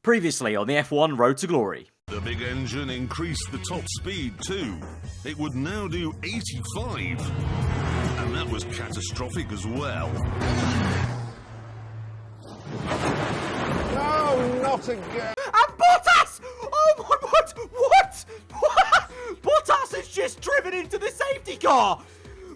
Previously on the F1 Road to Glory. The big engine increased the top speed too. It would now do 85. And that was catastrophic as well. No, not again. And Bottas! Oh my god! What? Bottas has just driven into the safety car!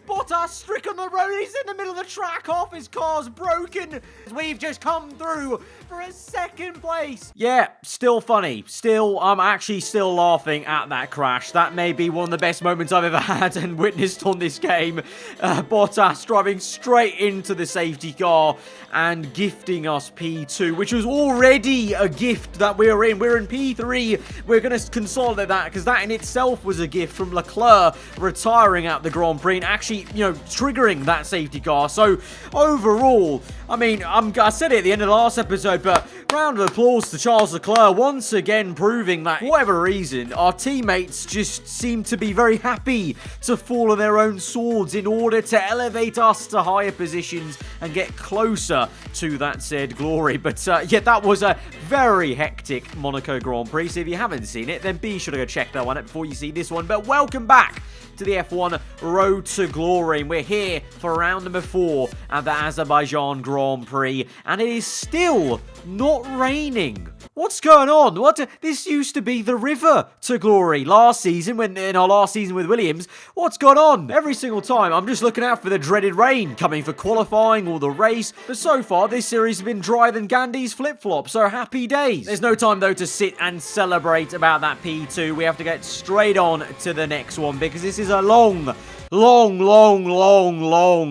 Bottas strick on the road, he's in the middle of the track, half his car's broken. We've just come through for a second place. Yeah, still funny. I'm actually still laughing at that crash. That may be one of the best moments I've ever had and witnessed on this game. Bottas driving straight into the safety car and gifting us P2, which was already a gift that we were in. We're in P3. We're going to consolidate that because that in itself was a gift from Leclerc retiring at the Grand Prix and actually, triggering that safety car. So overall, I mean, I said it at the end of the last episode, but round of applause to Charles Leclerc once again proving that, for whatever reason, our teammates just seem to be very happy to fall on their own swords in order to elevate us to higher positions and get closer to that said glory. But yeah, that was a very hectic Monaco Grand Prix. So if you haven't seen it, then be sure to go check that one out before you see this one. But welcome back to the F1 Road to Glory. And we're here for round number 4 at the Azerbaijan Grand Prix. And it is still not raining. What's going on? This used to be the river to glory last season, in our last season with Williams. What's gone on? Every single time, I'm just looking out for the dreaded rain coming for qualifying or the race. But so far, this series has been drier than Gandhi's flip-flop, so happy days. There's no time, though, to sit and celebrate about that P2. We have to get straight on to the next one because this is a long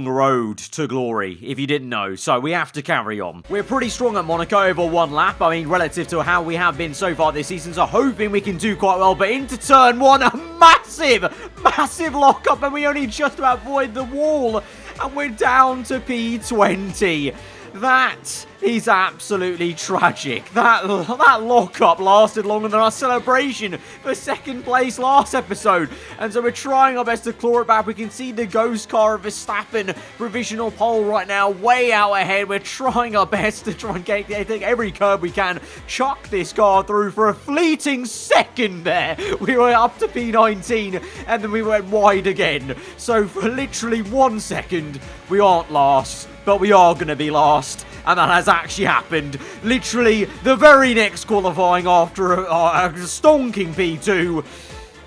road to glory, if you didn't know. So we have to carry on. We're pretty strong at Monaco over one lap. I mean, relative to how we have been so far this season. So hoping we can do quite well. But into turn 1, a massive lockup. And we only just about avoid the wall. And we're down to P20. That is absolutely tragic. That lockup lasted longer than our celebration for second place last episode. And so we're trying our best to claw it back. We can see the ghost car of Verstappen provisional pole right now, way out ahead. We're trying our best to try and take every curb we can, chuck this car through for a fleeting second there. We were up to P19 and then we went wide again. So for literally 1 second, we aren't last, but we are going to be last. And that has actually happened. Literally, the very next qualifying after a stonking P2.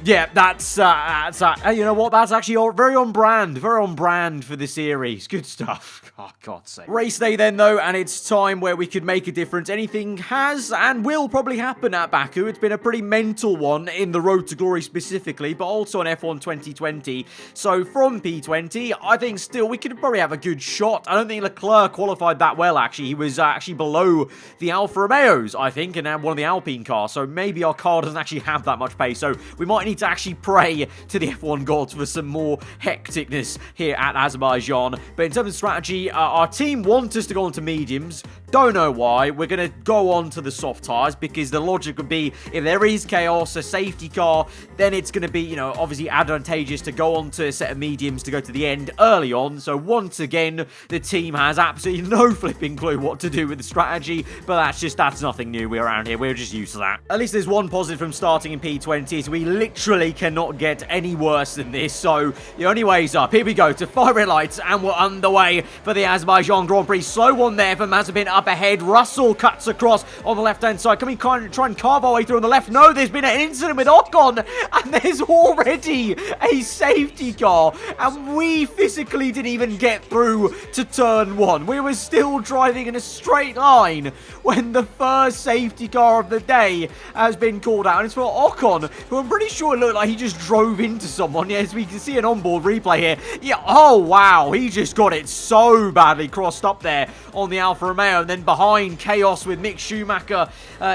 Yeah, that's you know what? That's actually very on brand for the series. Good stuff. Oh, God's sake. Race day then, though, and it's time where we could make a difference. Anything has and will probably happen at Baku. It's been a pretty mental one in the Road to Glory specifically, but also on F1 2020. So from P20, I think still we could probably have a good shot. I don't think Leclerc qualified that well, actually. He was actually below the Alfa Romeos, I think, and one of the Alpine cars. So maybe our car doesn't actually have that much pace. So we might need to actually pray to the F1 gods for some more hecticness here at Azerbaijan. But in terms of strategy, our team want us to go onto mediums. Don't know why. We're going to go on to the soft tyres because the logic would be if there is chaos, a safety car, then it's going to be, obviously advantageous to go on to a set of mediums to go to the end early on. So once again, the team has absolutely no flipping clue what to do with the strategy, but that's nothing new around here. We're just used to that. At least there's one positive from starting in P20 is we literally cannot get any worse than this. So the only way is up. Here we go to 5 red lights and we're underway for the Azerbaijan Grand Prix. Slow one there for Mazepin up ahead. Russell cuts across on the left-hand side. Can we try and carve our way through on the left? No, there's been an incident with Ocon, and there's already a safety car, and we physically didn't even get through to turn 1. We were still driving in a straight line when the first safety car of the day has been called out, and it's for Ocon, who I'm pretty sure looked like he just drove into someone. Yes, we can see an onboard replay here. Yeah, oh wow, he just got it so badly crossed up there on the Alfa Romeo, and then behind, chaos with Mick Schumacher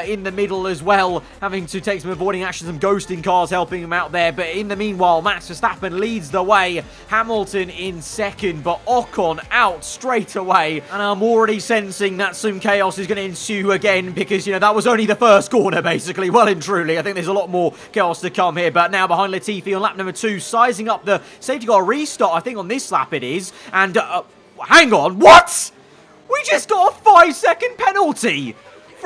in the middle as well, having to take some avoiding action, some ghosting cars helping him out there. But in the meanwhile, Max Verstappen leads the way, Hamilton in second, but Ocon out straight away. And I'm already sensing that some chaos is going to ensue again because, that was only the first corner, basically. Well and truly, I think there's a lot more chaos to come here. But now behind Latifi on lap number 2, sizing up the safety car restart, I think on this lap it is. And, hang on, what? We just got a 5-second penalty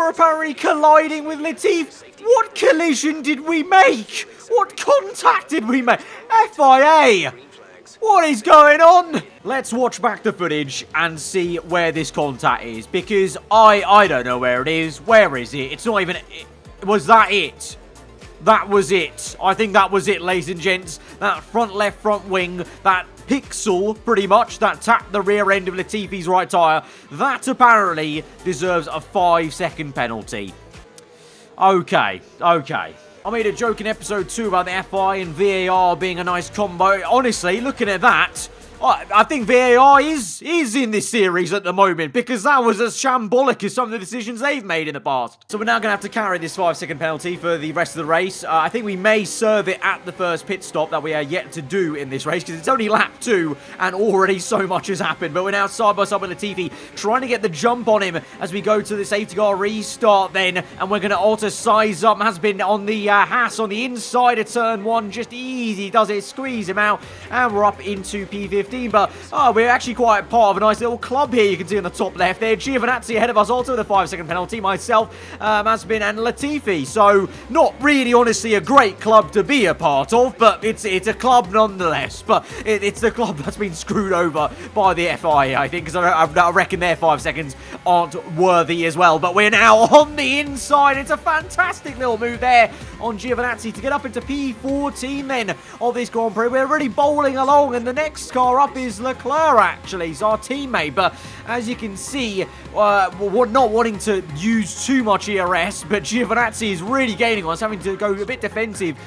for apparently colliding with Latif. What collision did we make? What contact did we make? FIA! What is going on? Let's watch back the footage and see where this contact is, because I don't know where it is. Where is it? It's not even... Was that it? That was it. I think that was it, ladies and gents. That front left front wing, that pixel, pretty much, that tapped the rear end of Latifi's right tyre, that apparently deserves a 5-second penalty. Okay. I made a joke in episode 2 about the FI and VAR being a nice combo. Honestly, looking at that, I think VAR is in this series at the moment, because that was as shambolic as some of the decisions they've made in the past. So we're now going to have to carry this 5-second penalty for the rest of the race. I think we may serve it at the first pit stop that we are yet to do in this race, because it's only lap 2 and already so much has happened. But we're now side by side with Latifi, trying to get the jump on him as we go to the safety car restart then. And we're going to alter size up. Has been on the Haas on the inside of turn 1. Just easy does it, squeeze him out. And we're up into P15. But we're actually quite part of a nice little club here, you can see on the top left there. Giovinazzi ahead of us, also with a 5-second penalty. Myself, Masbin and Latifi. So not really, honestly, a great club to be a part of, but it's a club nonetheless. But it's the club that's been screwed over by the FIA, I think, because I reckon their 5 seconds aren't worthy as well. But we're now on the inside. It's a fantastic little move there on Giovinazzi to get up into P14 then of this Grand Prix. We're really bowling along, and the next car up is Leclerc, actually. He's our teammate, but as you can see, we're not wanting to use too much ERS, but Giovinazzi is really gaining on us, having to go a bit defensive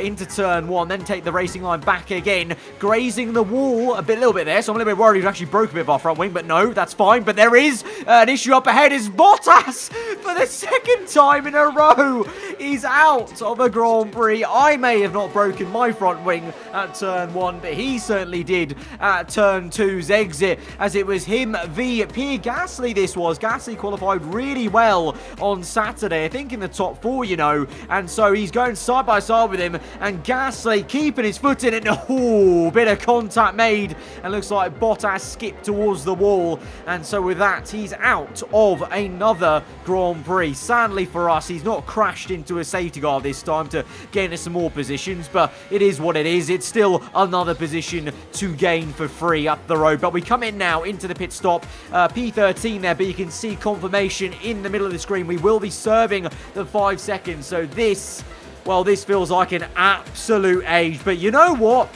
into turn 1, then take the racing line back again, grazing the wall a little bit there, so I'm a little bit worried we've actually broke a bit of our front wing, but no, that's fine. But there is an issue up ahead, is Bottas, for the second time in a row, is out of a Grand Prix. I may have not broken my front wing at turn 1, but he certainly did at turn 2's exit, as it was him v Pierre Gasly. This was Gasly qualified really well on Saturday, I think in the top 4, you know, and so he's going side by side with him, and Gasly keeping his foot in it. Oh, bit of contact made, and looks like Bottas skipped towards the wall, and so with that, he's out of another Grand Prix. Sadly for us, he's not crashed into a safety car this time to gain us some more positions, but it is what it is. It's still another position to gain for free up the road. But we come in now into the pit stop, P13 there, but you can see confirmation in the middle of the screen. We will be serving the 5 seconds, so this, well, this feels like an absolute age, but you know what?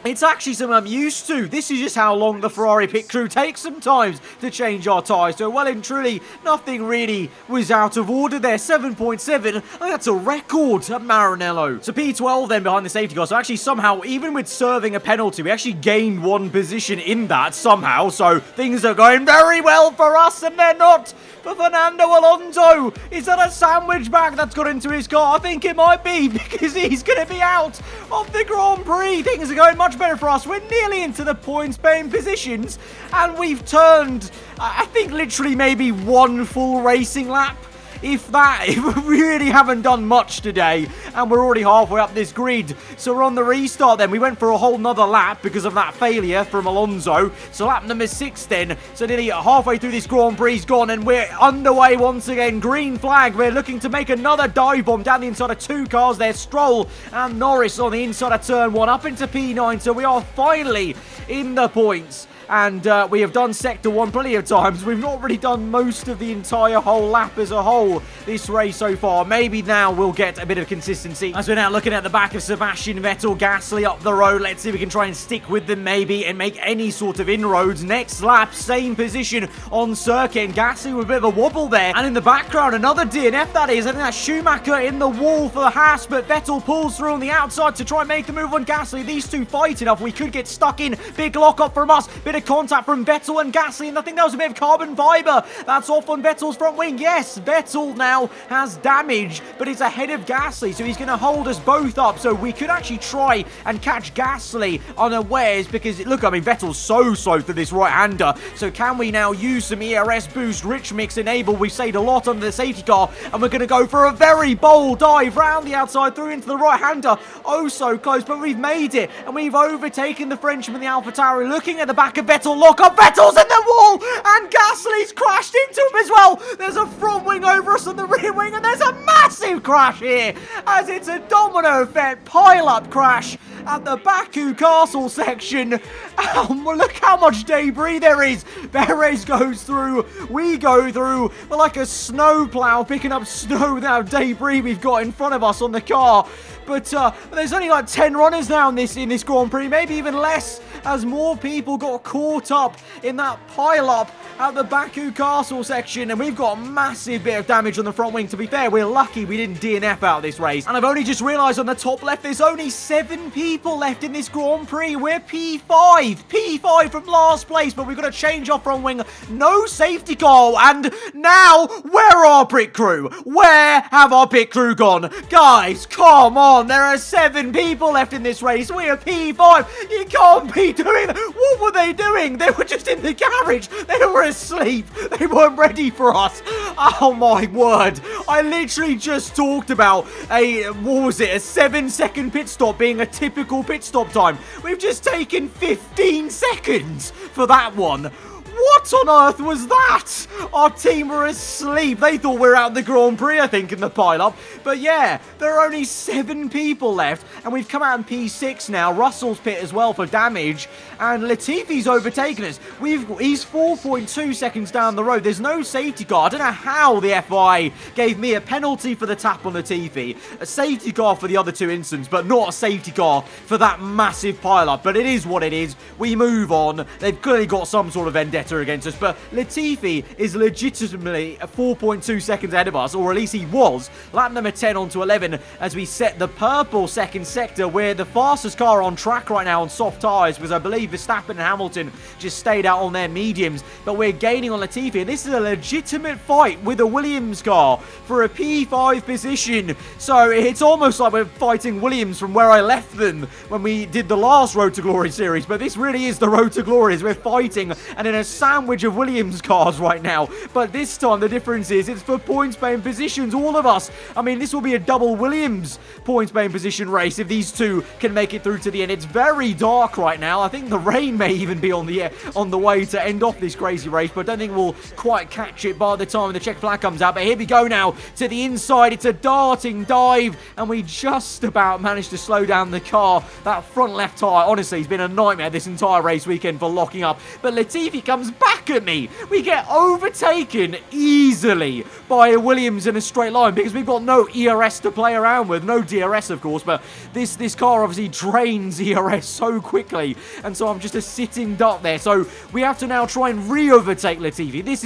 It's actually something I'm used to. This is just how long the Ferrari pit crew takes sometimes to change our tyres. So, well and truly, nothing really was out of order there. 7.7, I think that's a record at Maranello. So P12 then behind the safety car. So actually somehow, even with serving a penalty, we actually gained 1 position in that somehow. So things are going very well for us, and they're not for Fernando Alonso. Is that a sandwich bag that's got into his car? I think it might be, because he's going to be out of the Grand Prix. Things are going much better for us. We're nearly into the points paying positions, and we've turned, I think, literally maybe 1 full racing lap. If that, we really haven't done much today, and we're already halfway up this grid. So we're on the restart then. We went for a whole nother lap because of that failure from Alonso. So lap number 6 then. So nearly halfway through this Grand Prix gone, and we're underway once again. Green flag. We're looking to make another dive bomb down the inside of 2 cars there. Stroll and Norris on the inside of turn 1 up into P9. So we are finally in the points. And we have done Sector 1 plenty of times. We've not really done most of the entire whole lap as a whole this race so far. Maybe now we'll get a bit of consistency. As we're now looking at the back of Sebastian Vettel, Gasly up the road. Let's see if we can try and stick with them maybe and make any sort of inroads. Next lap, same position on circuit. And Gasly with a bit of a wobble there. And in the background, another DNF that is. I think that's Schumacher in the wall for the Haas. But Vettel pulls through on the outside to try and make the move on Gasly. These two fight enough. We could get stuck in. Big lock up from us. Bit of contact from Vettel and Gasly, and I think that was a bit of carbon fiber. That's off on Vettel's front wing. Yes, Vettel now has damage, but it's ahead of Gasly, so he's going to hold us both up. So we could actually try and catch Gasly unawares, because look, I mean, Vettel's so slow for this right-hander. So can we now use some ERS boost, rich mix enable? We saved a lot under the safety car, and we're going to go for a very bold dive round the outside through into the right-hander. Oh, so close, but we've made it, and we've overtaken the Frenchman, the AlphaTauri. Looking at the back of and Vettel lock up. Vettel's in the wall, and Gasly's crashed into him as well. There's a front wing over us on the rear wing, and there's a massive crash here, as it's a domino effect pile-up crash at the Baku Castle section. Look how much debris there is. Perez goes through, we go through. We're like a snowplow picking up snow with how debris we've got in front of us on the car. But there's only like 10 runners now in this Grand Prix, maybe even less, as more people got caught up in that pile-up at the Baku Castle section, and we've got a massive bit of damage on the front wing. To be fair, we're lucky we didn't DNF out of this race. And I've only just realised on the top left, there's only 7 people left in this Grand Prix. We're P5 from last place, but we've got to change our front wing. No safety car, and now, where are our pit crew? Where have our pit crew gone? Guys, come on, there are 7 people left in this race. We are P5. You can't be doing that. What were they doing? They were just in the garage. They were asleep. They weren't ready for us. Oh my word. I literally just talked about a 7-second pit stop being a typical pit stop time. We've just taken 15 seconds for that one. What on earth was that? Our team were asleep. They thought we were out of the Grand Prix, I think, in the pile-up. But yeah, there are only 7 people left, and we've come out in P6 now. Russell's pit as well for damage, and Latifi's overtaken us. He's 4.2 seconds down the road. There's no safety car. I don't know how the FI gave me a penalty for the tap on Latifi, a safety car for the other 2 incidents, but not a safety car for that massive pile-up. But it is what it is. We move on. They've clearly got some sort of vendetta against us, but Latifi is legitimately 4.2 seconds ahead of us, or at least he was. Lap number 10 onto 11 as we set the purple second sector. We're the fastest car on track right now on soft tyres, because I believe Verstappen and Hamilton just stayed out on their mediums, but we're gaining on Latifi, and this is a legitimate fight with a Williams car for a P5 position. So it's almost like we're fighting Williams from where I left them when we did the last Road to Glory series, but this really is the Road to Glory, as we're fighting and in a sandwich of Williams cars right now. But this time the difference is it's for points paying positions, all of us. I mean, this will be a double Williams points paying position race if these 2 can make it through to the end. It's very dark right now. I think the rain may even be on the way to end off this crazy race, but I don't think we'll quite catch it by the time the check flag comes out. But here we go now to the inside. It's a darting dive, and we just about managed to slow down the car. That front left tyre, honestly, has been a nightmare this entire race weekend for locking up. But Latifi comes back at me. We get overtaken easily by a Williams in a straight line because we've got no ERS to play around with. No DRS, of course, but this car obviously drains ERS so quickly, and so I'm just a sitting duck there. So we have to now try and re-overtake Latifi. This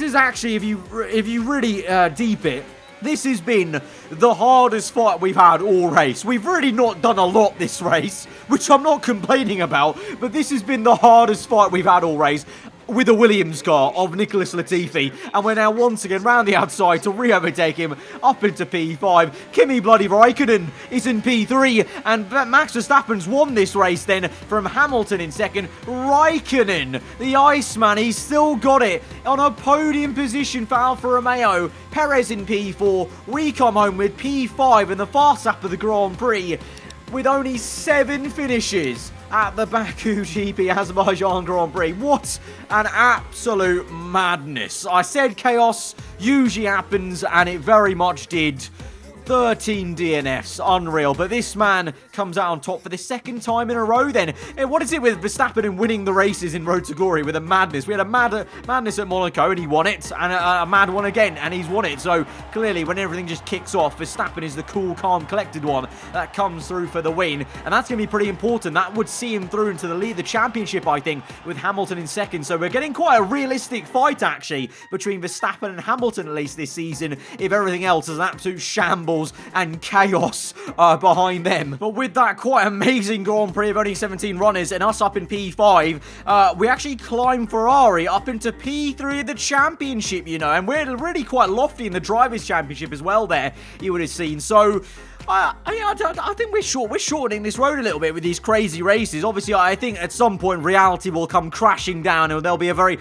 is actually, if you really deep it, this has been the hardest fight we've had all race. We've really not done a lot this race, which I'm not complaining about, but this has been the hardest fight we've had all race with a Williams car of Nicholas Latifi, and we're now once again round the outside to re-overtake him up into P5. Kimi bloody Raikkonen is in P3, and Max Verstappen's won this race then from Hamilton in second. Raikkonen, the Iceman, he's still got it on a podium position for Alfa Romeo. Perez in P4. We come home with P5 in the fast lap of the Grand Prix with only 7 finishes at the Baku GP Azerbaijan Grand Prix. What an absolute madness. I said chaos usually happens, and it very much did. 13 DNFs, unreal. But this man comes out on top for the 2nd time in a row then. And what is it with Verstappen and winning the races in Road to Glory with a madness? We had a madness at Monaco and he won it, and a mad one again and he's won it. So clearly when everything just kicks off, Verstappen is the cool, calm, collected one that comes through for the win. And that's going to be pretty important. That would see him through into the championship, I think, with Hamilton in 2nd. So we're getting quite a realistic fight actually between Verstappen and Hamilton at least this season, if everything else is an absolute shambles and chaos behind them. But with that quite amazing Grand Prix of only 17 runners and us up in P5, we actually climb Ferrari up into P3 of the championship, you know, and we're really quite lofty in the Drivers' Championship as well there, you would have seen. So I think we're shortening this road a little bit with these crazy races. Obviously, I think at some point reality will come crashing down, and there'll be a very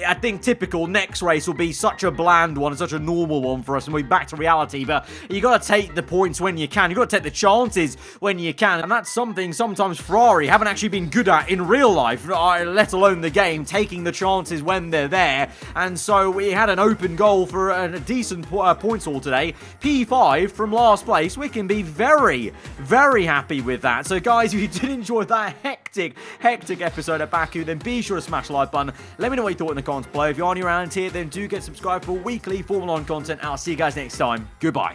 I think typical next race will be such a bland one, such a normal one for us, and we'll be back to reality. But you got to take the points when you can. You got to take the chances when you can, and that's something sometimes Ferrari haven't actually been good at in real life, let alone the game, taking the chances when they're there. And so we had an open goal for a decent points haul today. P5 from last place. We can be very, very happy with that. So guys, if you did enjoy that hectic episode of Baku, then be sure to smash the like button. Let me know what you thought in the comments below. If you are new around here, then do get subscribed for weekly Formula 1 content. I'll see you guys next time. Goodbye.